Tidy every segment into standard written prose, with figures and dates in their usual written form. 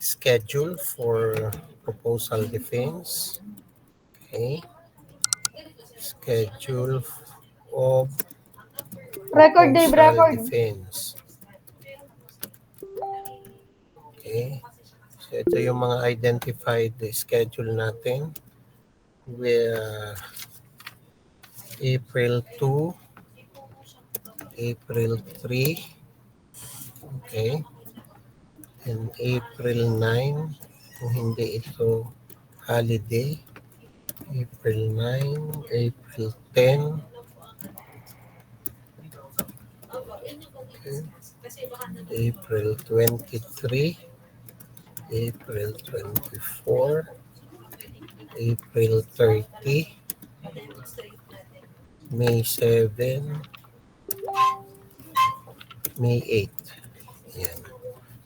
schedule for proposal defense. Okay. Schedule of Record, Dave, proposal record. defense. Okay. So ito yung mga identified schedule natin. April 2, April 3, okay, and April 9, kung hindi ito holiday, April 9, April 10, okay, April 23, April 24, April 30, May 7, May 8. Yan.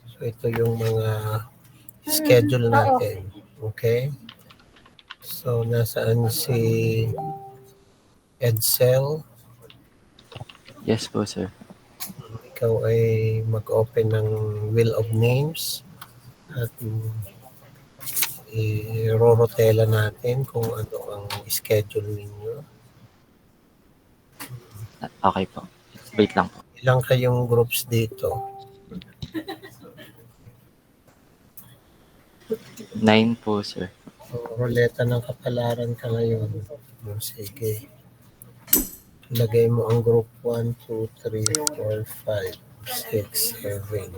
So ito yung mga schedule natin. Okay? So nasaan si Edsel? Yes po, sir. Ikaw ay mag-open ng Wheel of Names at i-rorotela natin kung ano ang schedule ninyo. Okay po. Wait lang po. Ilang kayong groups dito? 9 po, sir. So, roleta ng kapalaran ka ngayon. Sige. Lagay mo ang group 1, 2, 3, 4, 5, 6, 7.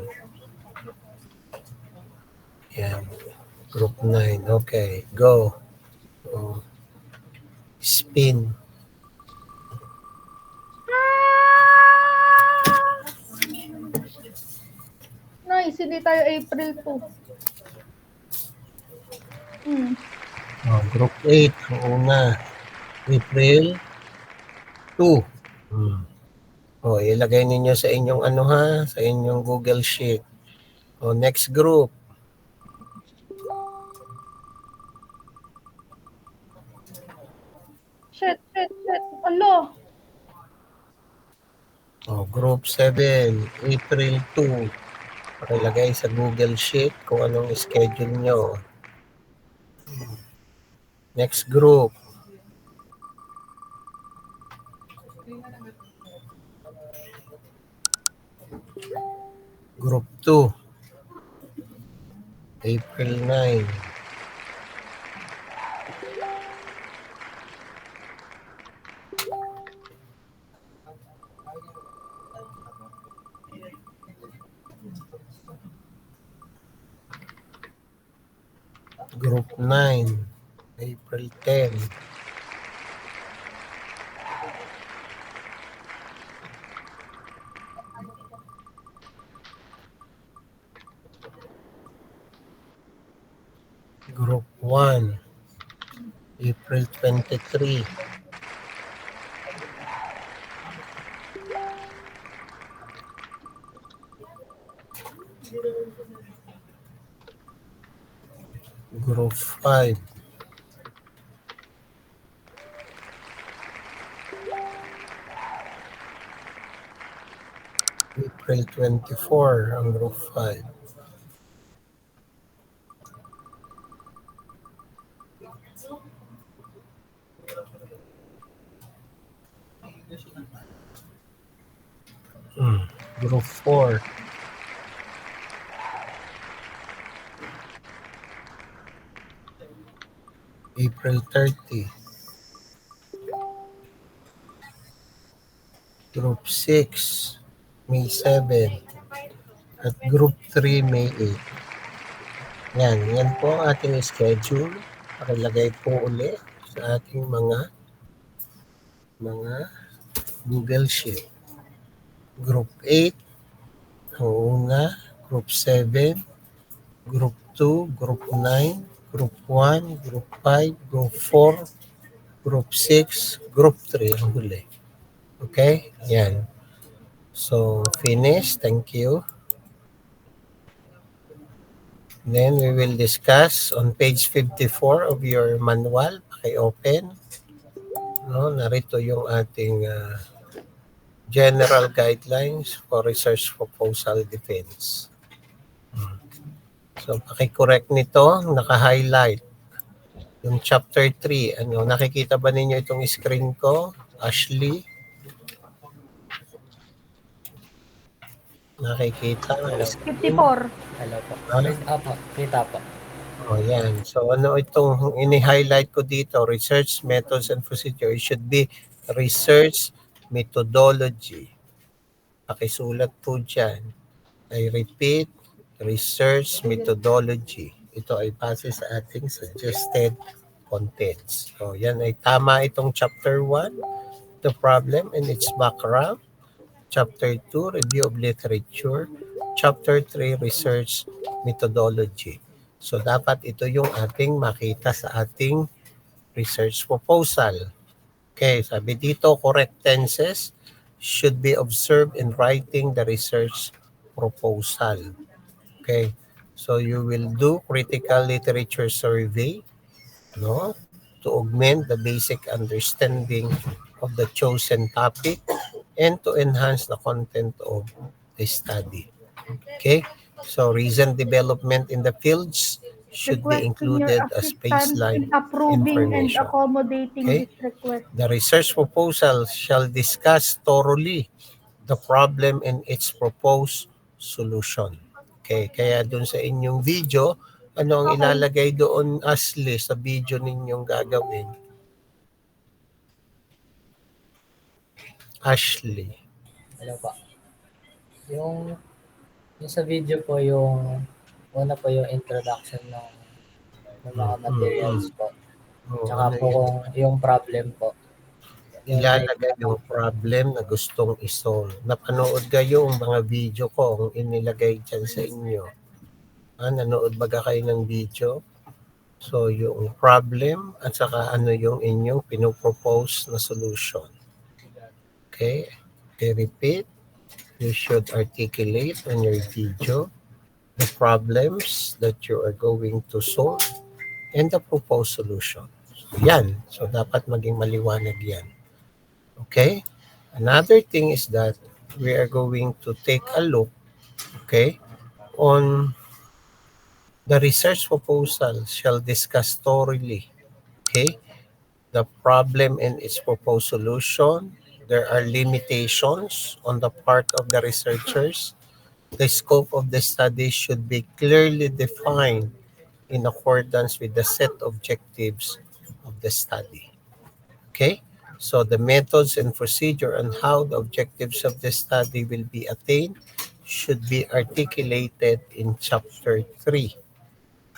Yan. Group 9. Okay. Go. So, spin. Nice, hindi tayo April 2. Group 8. Ang una. April 2. Ilagay ninyo sa inyong sa inyong Google Sheet. Next group. Shit. Alo. Group 7, April 2. Pakilagay sa Google Sheet kung anong schedule nyo. Next group. Group 2, April 9. Group 9, April 10. Group 1, April 23. Group 5, April 24 ang group 5. Group 4, April 30. Group 6, May 7. At Group 3, May 8. Yan po ang ating schedule. Pakilagay po ulit sa ating mga Google Sheet. Group 8, ang una, Group 7, Group 2, Group 9, Group 1, Group 5, Group 4, Group 6, Group 3 ang huli. Okay? Yan. So, finish. Thank you. Then, we will discuss on page 54 of your manual. Paki-open. Narito yung ating general guidelines for research proposal defense. So, paki-correct nito, naka-highlight. Yung chapter 3, nakikita ba ninyo itong screen ko? Ashley? Nakikita ang screen? 54. Hello po. Ano? Apo, kita po. Oh, yan. So, itong ini-highlight ko dito? Research methods and procedure. It should be research methodology. Pakisulat po dyan. I repeat, research methodology. Ito ay base sa ating suggested contents. So, yan ay tama itong chapter 1, the problem and its background. Chapter 2, review of literature. Chapter 3, research methodology. So, dapat ito yung ating makita sa ating research proposal. Okay, sabi dito, correct tenses should be observed in writing the research proposal. Okay, so you will do critical literature survey, no, to augment the basic understanding of the chosen topic and to enhance the content of the study. Okay, so recent development in the fields should be Requesting your included as assistance baseline in approving and information. accommodating Okay. this request. The research proposal shall discuss thoroughly the problem and its proposed solution. Okay, kaya dun sa inyong video, ano ang Okay. ilalagay doon, Ashley, sa video ninyong gagawin? Ashley. Hello po. Yung sa video po, yung una po yung introduction ng mga materials po. Tsaka po kung yung problem po. Ilalagay yung problem na gustong isolve. Napanood kayo yung mga video ko kung inilagay dyan sa inyo. Nanood ba kayo ng video? So, yung problem at saka ano yung inyong pinopropose na solution. Okay? I repeat, you should articulate on your video the problems that you are going to solve and the proposed solution. So, yan. So, dapat maging maliwanag yan. Okay? Another thing is that we are going to take a look, okay, on the research proposal shall discuss thoroughly, okay, the problem and its proposed solution. There are limitations on the part of the researchers. The scope of the study should be clearly defined in accordance with the set objectives of the study. Okay? So the methods and procedure on how the objectives of the study will be attained should be articulated in Chapter 3.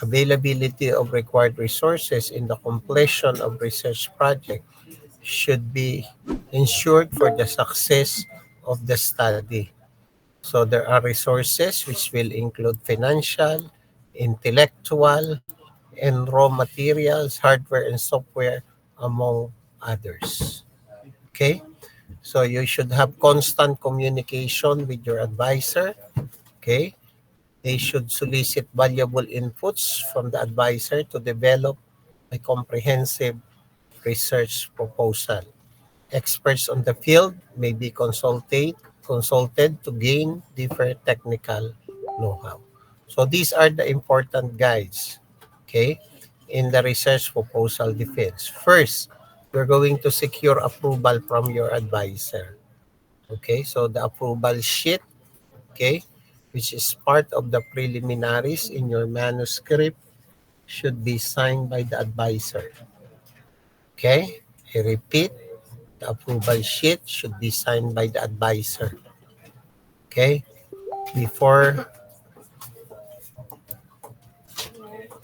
Availability of required resources in the completion of research project should be ensured for the success of the study. So there are resources which will include financial, intellectual, and raw materials, hardware and software, among others. Okay? So you should have constant communication with your advisor. Okay? They should solicit valuable inputs from the advisor to develop a comprehensive research proposal. Experts on the field may be consulted to gain different technical know-how. So these are the important guides, okay, in the research proposal defense. First, you're going to secure approval from your advisor. Okay, so the approval sheet, okay, which is part of the preliminaries in your manuscript, should be signed by the advisor. Okay, I repeat, the approval sheet should be signed by the advisor. Okay, before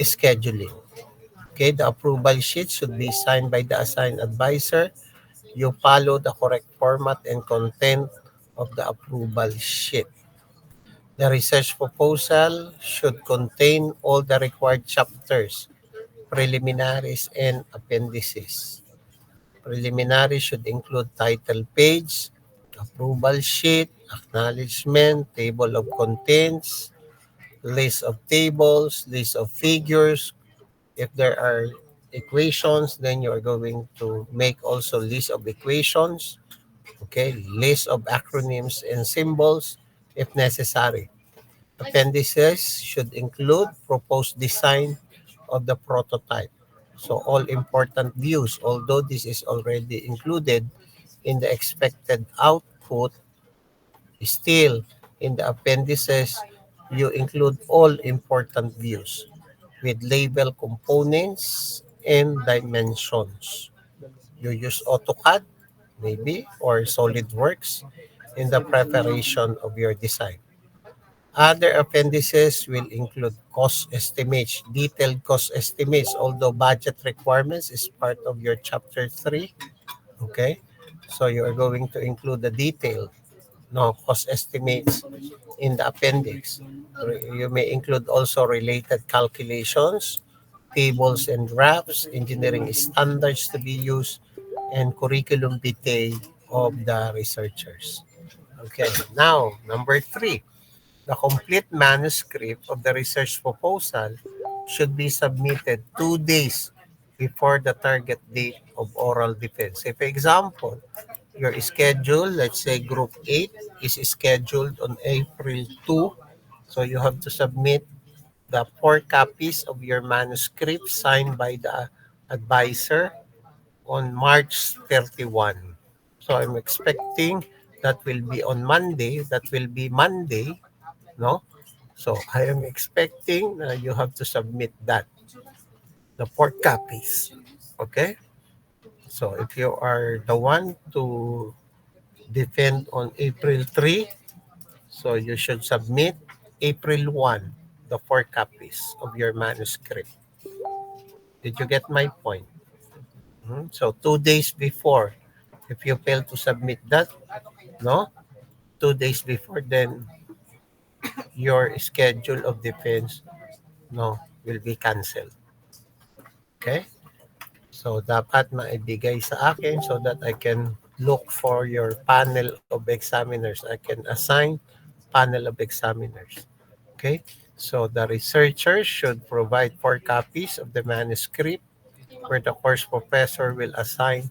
scheduling. Okay, the approval sheet should be signed by the assigned advisor. You follow the correct format and content of the approval sheet. The research proposal should contain all the required chapters, preliminaries, and appendices. Preliminary should include title page, approval sheet, acknowledgement, table of contents, list of tables, list of figures. If there are equations, then you are going to make also list of equations, okay, list of acronyms and symbols if necessary. Appendices should include proposed design of the prototype. So all important views, although this is already included in the expected output, still in the appendices, you include all important views with label components and dimensions. You use AutoCAD, maybe, or SolidWorks in the preparation of your design. Other appendices will include cost estimates, detailed cost estimates, although budget requirements is part of your chapter 3. Okay, so you are going to include the detailed cost estimates in the appendix. You may include also related calculations, tables and graphs, engineering standards to be used, and curriculum vitae of the researchers. Okay, now number 3. The complete manuscript of the research proposal should be submitted 2 days before the target date of oral defense. Say, for example, your schedule, let's say group 8 is scheduled on April 2. So you have to submit the 4 copies of your manuscript signed by the advisor on March 31. So I'm expecting that will be on Monday. That will be Monday, no? So I am expecting you have to submit that, the 4 copies. Okay? So if you are the one to defend on April 3, so you should submit April 1, the 4 copies of your manuscript. Did you get my point? So 2 days before, if you fail to submit that, no? 2 days before, then your schedule of defense, no, will be canceled. Okay? So, dapat maibigay sa akin so that I can look for your panel of examiners. I can assign panel of examiners. Okay? So, the researcher should provide 4 copies of the manuscript where the course professor will assign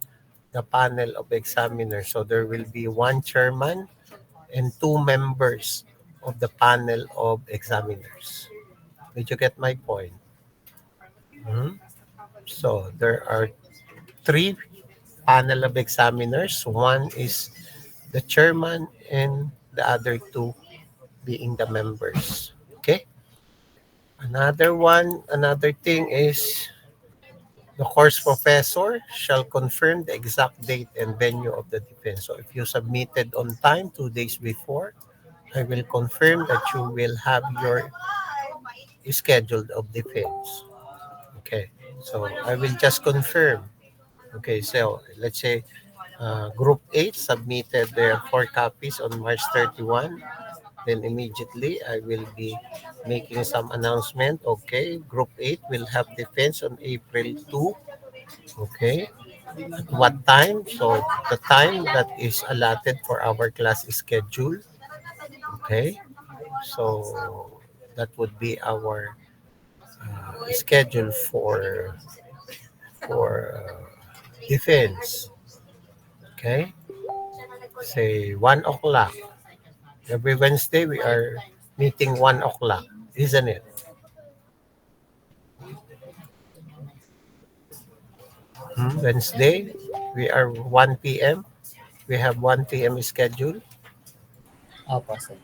the panel of examiners. So, there will be one chairman and 2 members of the panel of examiners. Did you get my point? Mhm. So, there are 3 panel of examiners. One is the chairman and the other 2 being the members. Okay? Another thing is the course professor shall confirm the exact date and venue of the defense. So if you submitted on time 2 days before, I will confirm that you will have your schedule of defense. Okay. So I will just confirm. Okay, so let's say Group 8 submitted their 4 copies on March 31. Then immediately I will be making some announcement. Okay, Group 8 will have defense on April 2. Okay, at what time? So the time that is allotted for our class schedule. Okay, so that would be our schedule for defense. Okay, say 1 o'clock. Every Wednesday we are meeting 1 o'clock, isn't it? Wednesday we are 1 p.m. We have 1 p.m. schedule. Opo, sir.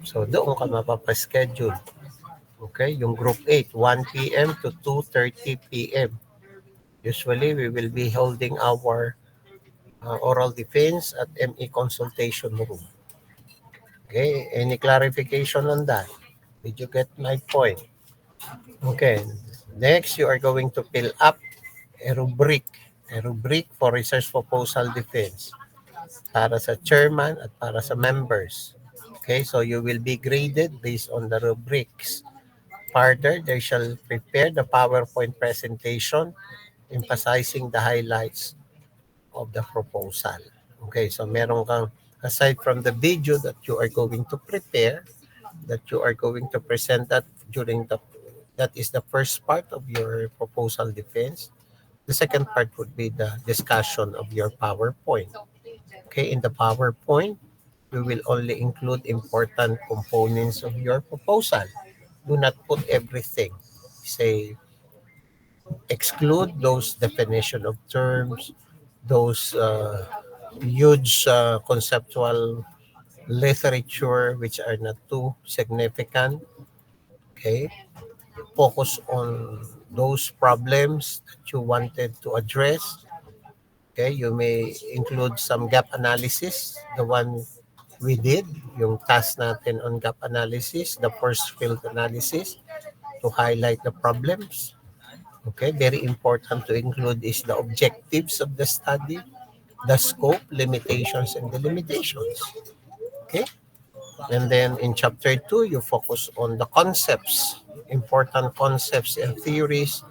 So doon ka mapapaschedule. Okay, yung group 8, 1 p.m. to 2:30 p.m. Usually we will be holding our oral defense at ME consultation room. Okay, any clarification on that? Did you get my point? Okay, next you are going to fill up a rubric for research proposal defense para sa chairman at para sa members. Okay, so you will be graded based on the rubrics. Further, they shall prepare the PowerPoint presentation emphasizing the highlights of the proposal. Okay, so meron kang, aside from the video that you are going to prepare, that you are going to present that that is the first part of your proposal defense. The second part would be the discussion of your PowerPoint. Okay, in the PowerPoint, We will only include important components of your proposal. Do not put everything. Say, exclude those definition of terms, those huge conceptual literature which are not too significant. Okay, focus on those problems that you wanted to address. Okay, you may include some gap analysis, the one we did, yung task natin on gap analysis, the first field analysis to highlight the problems. Okay, very important to include is the objectives of the study, the scope, limitations, and the limitations. Okay, and then in chapter 2, you focus on the concepts, important concepts and theories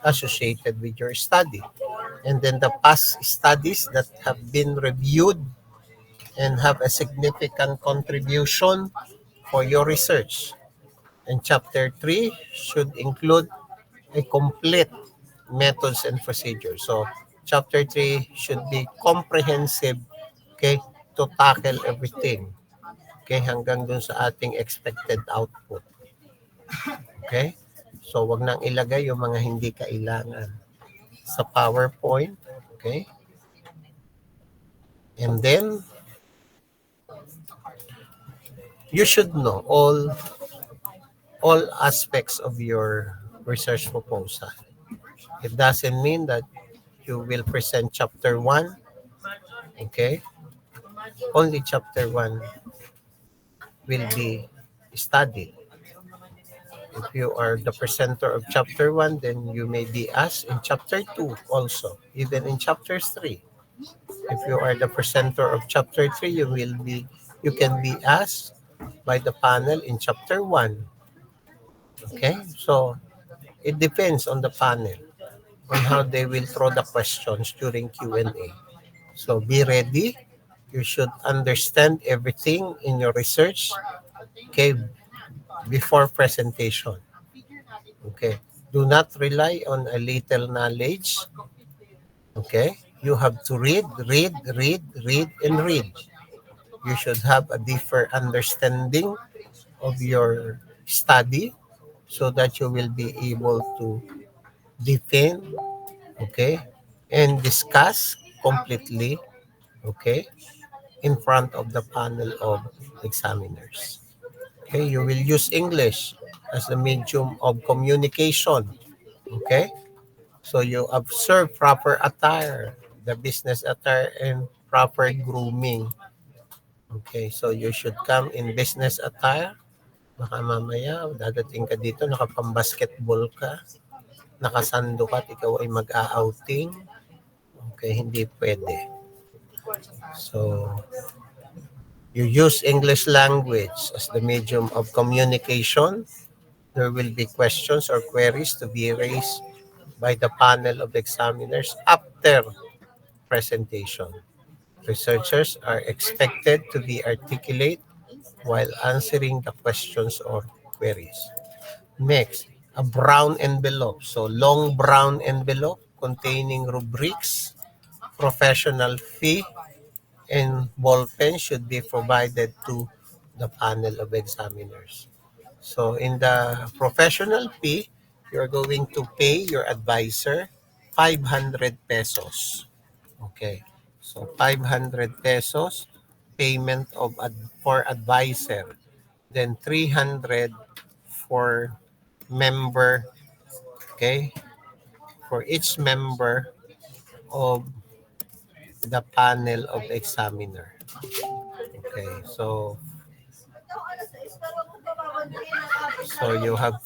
associated with your study. And then the past studies that have been reviewed and have a significant contribution for your research. And chapter 3 should include a complete methods and procedures. So chapter 3 should be comprehensive, okay, to tackle everything. Okay, hanggang dun sa ating expected output. Okay? So wag nang ilagay yung mga hindi kailangan sa PowerPoint. Okay? And then you should know all aspects of your research proposal. It doesn't mean that you will present chapter 1, okay? Only chapter 1 will be studied. If you are the presenter of chapter 1, then you may be asked in chapter 2 also, even in chapter 3. If you are the presenter of chapter 3, you can be asked by the panel in chapter 1. Okay? So it depends on the panel on how they will throw the questions during Q&A. So be ready. You should understand everything in your research, okay, before presentation. Okay. Do not rely on a little knowledge. Okay. You have to read, and read. You should have a deeper understanding of your study so that you will be able to defend, okay, and discuss completely, okay, in front of the panel of examiners. Okay, you will use English as the medium of communication. Okay, so you observe proper attire, the business attire, and proper grooming. Okay, so you should come in business attire. Baka mamaya, dadating ka dito, nakapang-basketball ka, nakasando ka at ikaw ay mag-a-outing. Okay, hindi pwede. So, you use English language as the medium of communication. There will be questions or queries to be raised by the panel of examiners after presentation. Researchers are expected to be articulate while answering the questions or queries. Next, a brown envelope. So, long brown envelope containing rubrics, professional fee, and ball pen should be provided to the panel of examiners. So, in the professional fee, you're going to pay your advisor 500 pesos. Okay. So 500 pesos payment for advisor. Then 300 for member, okay? For each member of the panel of examiner. Okay. So you have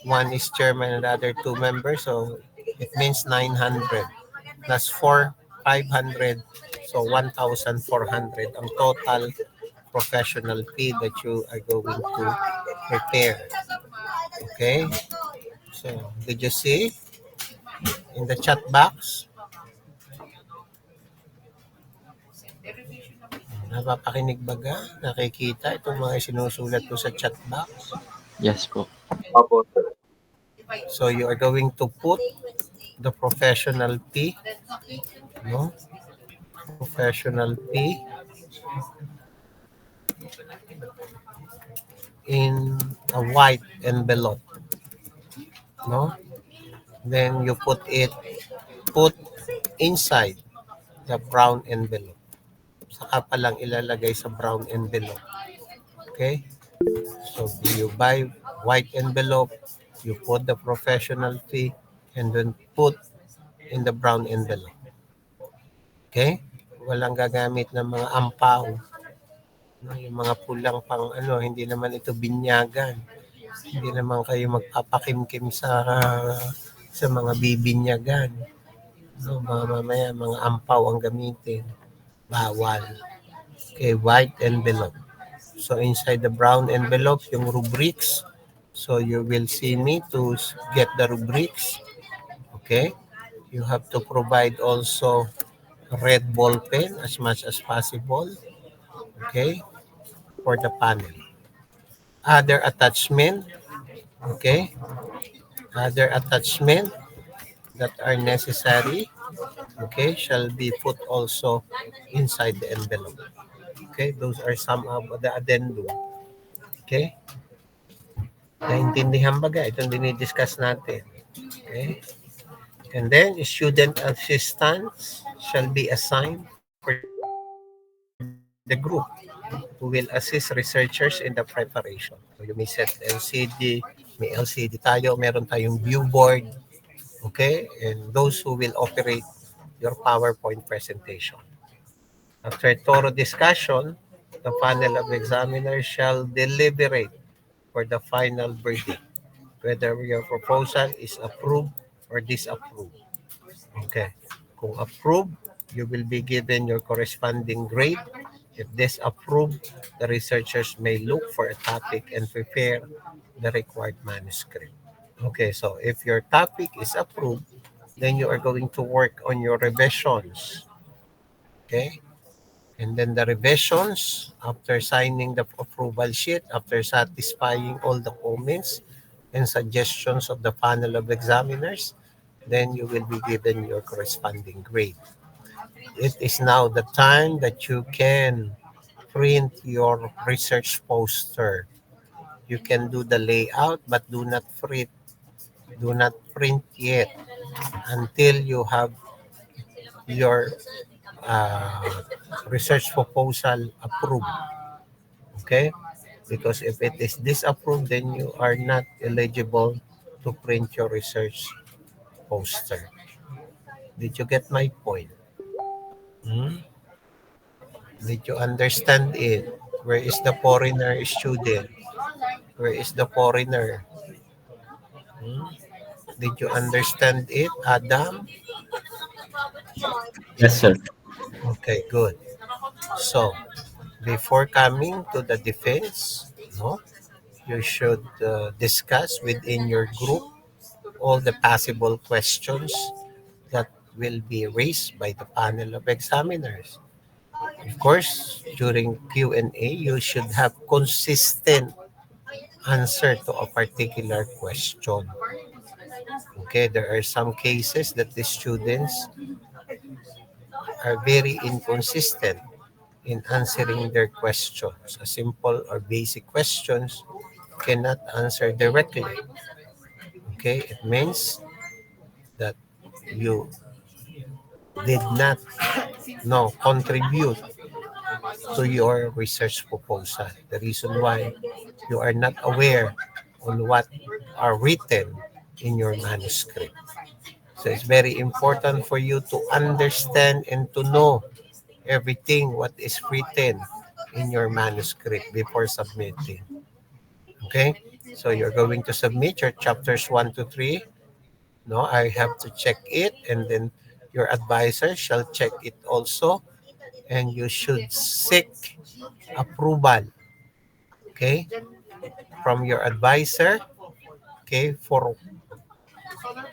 one is chairman and the other two members, so it means 900 plus 500, so 1,400 ang total professional fee that you are going to prepare. Okay, so did you see in the chat box? Napapakinig baga? Nakikita itong mga sinusulat ko sa chat box? Yes po. So you are going to put the professional fee, no? Professional fee in a white envelope, no? Then you put inside the brown envelope. Saka pa lang ilalagay sa brown envelope. Okay? So you buy white envelope, you put the professional fee, and then put in the brown envelope. Okay? Walang gagamit ng mga ampaw. No, yung mga pulang pang hindi naman ito binyagan. Hindi naman kayo magpapakimkim sa mga bibinyagan. No, mamaya mga ampaw ang gamitin. Bawal. Okay, white envelope. So inside the brown envelope, yung rubrics. So you will see me to get the rubrics. Okay? You have to provide also red ball pen as much as possible. Okay? For the panel. Other attachment. Okay? Other attachment that are necessary, okay, shall be put also inside the envelope. Okay? Those are some of the addendum. Okay? Naintindihan baga? Itong dinidiscuss natin. Okay? And then, student assistants shall be assigned for the group who will assist researchers in the preparation. So you may set LCD, may LCD tayo, meron tayong view board, okay? And those who will operate your PowerPoint presentation. After thorough discussion, the panel of examiners shall deliberate for the final verdict, whether your proposal is approved or disapproved. Okay. Kung approved, you will be given your corresponding grade. If disapproved, the researchers may look for a topic and prepare the required manuscript. Okay, so if your topic is approved, then you are going to work on your revisions. Okay? And then the revisions, after signing the approval sheet, after satisfying all the comments and suggestions of the panel of examiners, then you will be given your corresponding grade. It is now the time that you can print your research poster. You can do the layout, but do not print yet until you have your research proposal approved. Okay? Because if it is disapproved, then you are not eligible to print your research poster. Did you get my point? Did you understand it? Where is the foreigner student? Where is the foreigner? Did you understand it, Adam? Yes, sir. Okay, good. So, before coming to the defense, no, you should discuss within your group all the possible questions that will be raised by the panel of examiners. Of course, during Q&A, you should have consistent answer to a particular question. Okay, there are some cases that the students are very inconsistent in answering their questions. A simple or basic questions cannot answer directly. Okay, it means that you did not contribute to your research proposal. The reason why you are not aware on what are written in your manuscript. So it's very important for you to understand and to know everything what is written in your manuscript before submitting. Okay? So you're going to submit your chapters 1 to 3. No, I have to check it, and then your advisor shall check it also, and you should seek approval, okay, from your advisor, okay, for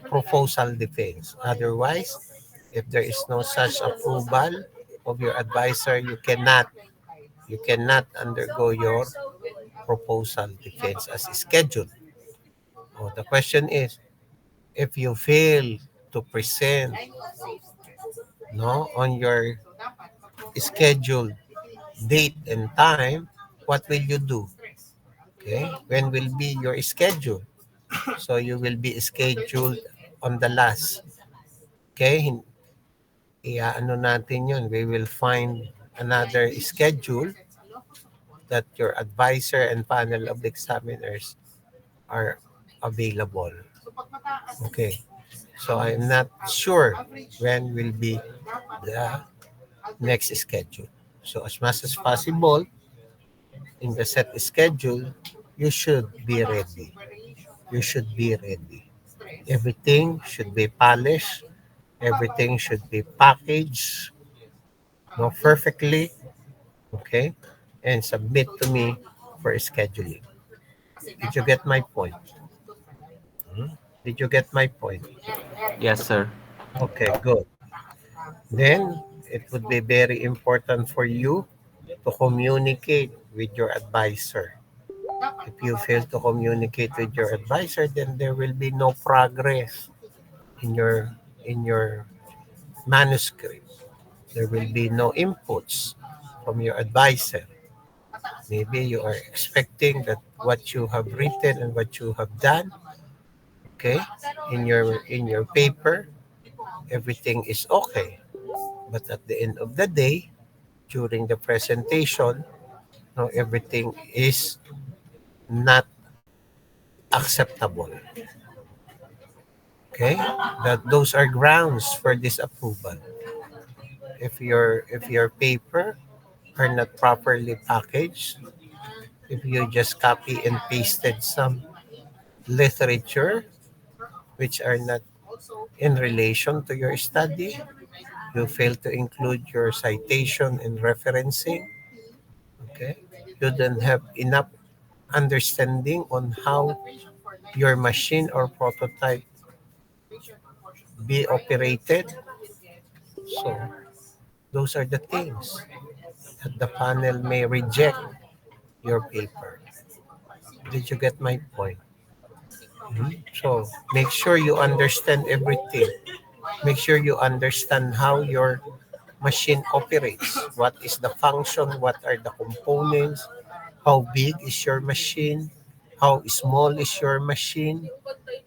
proposal defense. Otherwise, if there is no such approval of your advisor, you cannot undergo your proposal defense as scheduled. Oh, the question is, if you fail to present on your scheduled date and time, what will you do? Okay, when will be your schedule? So you will be scheduled on the last. Okay, iaano natin yun. We will find another schedule that your advisor and panel of examiners are available. Okay, so I'm not sure when will be the next schedule. So as much as possible, in the set schedule, you should be ready. You should be ready. Everything should be polished. Everything should be packaged, no, perfectly, okay, and submit to me for scheduling. Did you get my point? Did you get my point? Yes, sir. Okay, good. Then it would be very important for you to communicate with your advisor. If you fail to communicate with your advisor, then there will be no progress in your manuscript. There will be no inputs from your advisor. Maybe you are expecting that what you have written and what you have done, okay, in your paper, everything is okay. But at the end of the day, during the presentation, no, everything is not acceptable. Okay, that those are grounds for disapproval. If your paper are not properly packaged, if you just copy and pasted some literature which are not in relation to your study, you fail to include your citation and referencing, okay, you don't have enough understanding on how your machine or prototype be operated. So those are the things that the panel may reject your paper. Did you get my point? So make sure you understand everything. Make sure you understand how your machine operates. What is the function? What are the components? How big is your machine? How small is your machine?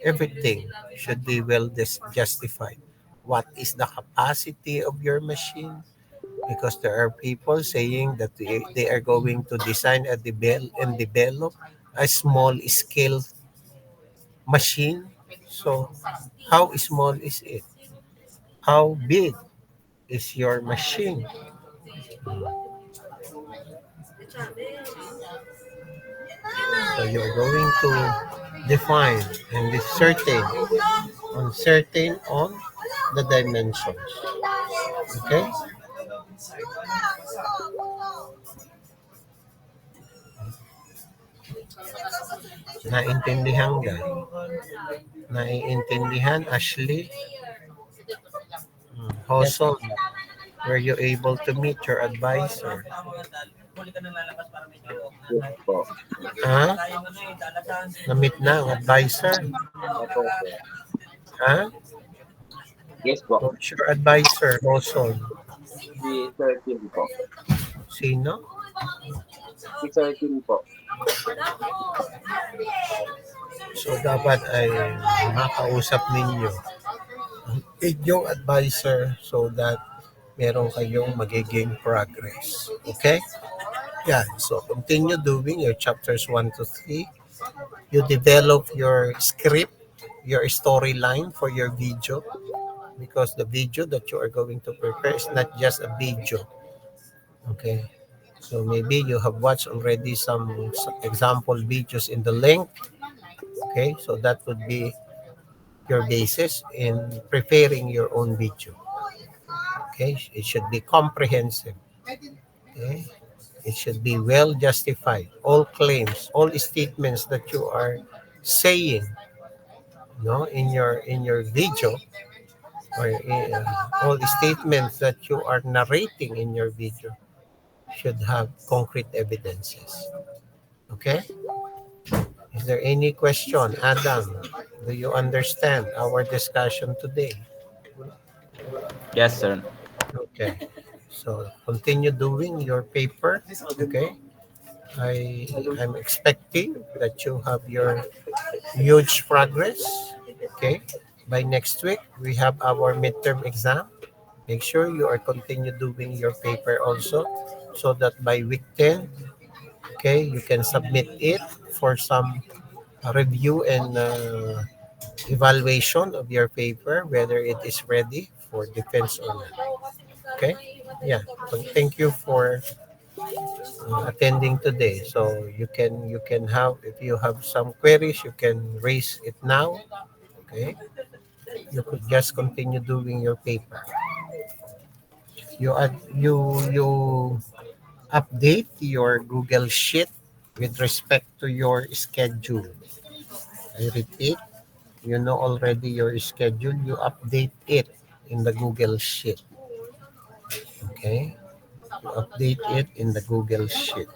Everything should be well justified. What is the capacity of your machine? Because there are people saying that they are going to design and develop a small scale machine. So how small is it? How big is your machine? So you're going to define and be certain on the dimensions. Okay? Naintindihan ka? Naiintindihan, Ashley? Yes, Hoson, were you able to meet your advisor? Yes po. Ha? Na-meet na ang advisor? Opo, sir. Ha? Yes po. Who's your advisor, Hoson? Si Sir Kim po. Sino? Si Sir Kim po. So dapat ay makausap ninyo ang inyong advisor so that meron kayong magiging progress. Okay? Yeah, so continue doing your chapters 1 to 3. You develop your script, your storyline for your video because the video that you are going to prepare is not just a video. Okay? So maybe you have watched already some example videos in the link. Okay? So that would be your basis in preparing your own video. Okay? It should be comprehensive. Okay? It should be well justified. All claims, all statements that you are saying, no, in your video, or all statements that you are narrating in your video should have concrete evidences. Okay? Is there any question, Adam? Do you understand our discussion today? Yes, sir. Okay. So continue doing your paper. Okay. I'm expecting that you have your huge progress. Okay. By next week, we have our midterm exam. Make sure you are continue doing your paper also, so that by week 10, okay, you can submit it for some review and evaluation of your paper, whether it is ready for defense or not. Okay? Yeah. So thank you for attending today. So you can have, if you have some queries, you can raise it now. Okay? You could just continue doing your paper. You update your Google Sheet with respect to your schedule. I repeat, you know already your schedule, you update it in the Google Sheet. Okay? You update it in the Google Sheet.